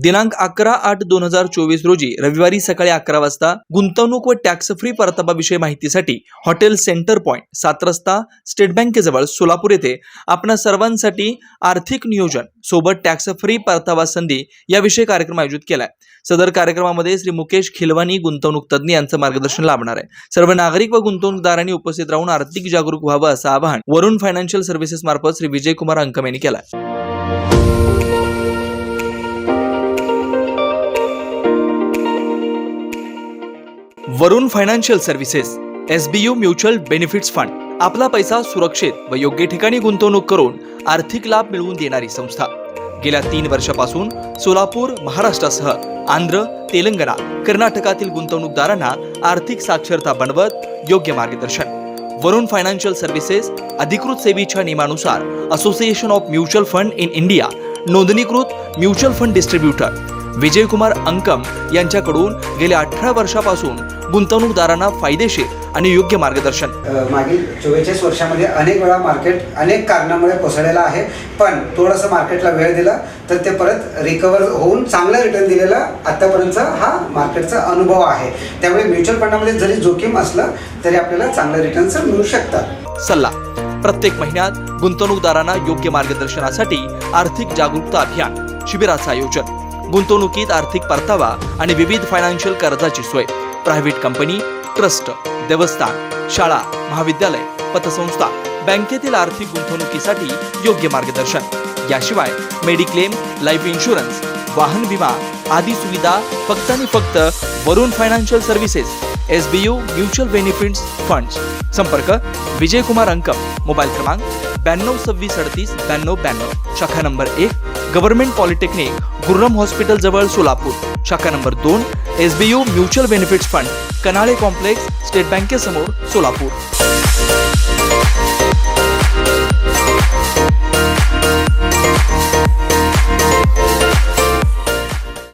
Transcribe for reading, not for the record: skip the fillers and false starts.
दिनांक 11/8/2024 रोजी रविवारी सकाळी 11 वाजता गुंतवणूक व टॅक्स फ्री परताव्याविषयी माहितीसाठी हॉटेल सेंटर पॉइंट 7 रस्ता स्टेट बँकेजवळ सोलापूर येथे आपणा सर्वांसाठी आर्थिक नियोजन सोबत टॅक्स फ्री परतावा संधी याविषयी कार्यक्रम आयोजित केलाय। सदर कार्यक्रमामध्ये श्री मुकेश खिलवानी गुंतवणूक तज्ञ यांचं मार्गदर्शन लाभणार आहे। सर्व नागरिक व गुंतवणूकदारांनी उपस्थित राहून आर्थिक जागरूक व्हावं असं आवाहन वरुण फायनान्शियल सर्व्हिसेस मार्फत श्री विजयकुमार अंकम यांनी केलं आहे। Varun financial services SBU mutual benefits fund आपला पैसा सुरक्षित व योग्य ठिकाणी गुंतवणूक करून आर्थिक लाभ मिळवून देणारी संस्था। गेल्या 3 वर्षापासून सोलापूर महाराष्ट्रासह आंध्र, तेलंगणा, कर्नाटकातील गुंतवणूकदारांना आर्थिक साक्षरता बनवत योग्य मार्गदर्शन। वरुण फायनान्शियल सर्व्हिसेस अधिकृत सेवेच्या नियमानुसार association of mutual fund in India नोंदणीकृत mutual fund distributor Vijaykumar Ankam यांच्याकडून गेल्या 18 वर्षापासून गुंतवणूकदारांना फायदेशीर आणि योग्य मार्गदर्शन। मागील 44 वर्षामध्ये अनेक वेळा मार्केट अनेक कारणामुळे कोसळलेला आहे, पण थोडंसं मार्केटला वेळ दिला तर ते परत रिकवर होऊन चांगलं रिटर्न दिलेला आतापर्यंतचा हा मार्केटचा अनुभव आहे। त्यामुळे म्युच्युअल फंडामध्ये जरी जोखीम असलं तरी आपल्याला चांगले रिटर्न्स मिळू शकतात। सल्ला प्रत्येक महिन्यात गुंतवणूकदारांना योग्य मार्गदर्शनासाठी आर्थिक जागरूकता अभियान शिबिराचं आयोजन, गुंतवणुकीत आर्थिक परतावा आणि विविध फायनान्शियल कर्जाची सोय, प्रायव्हेट कंपनी, ट्रस्ट, देवस्थान, शाळा, महाविद्यालय, पतसंस्था, बँकेतील आर्थिक गुंतवणुकीसाठी योग्य मार्गदर्शन। याशिवाय मेडिक्लेम, लाईफ इन्शुरन्स, वाहन विमा आदी सुविधा फक्त आणि फक्त Varun financial services SBU mutual benefits funds. संपर्क विजयकुमार अंकम, मोबाईल क्रमांक 9226389292, शाखा number 1 government polytechnic Gurram hospital जवळ सोलापूर, शाखा number 2 SBU mutual benefits fund Kanale complex state बँकेसमोर सोलापूर।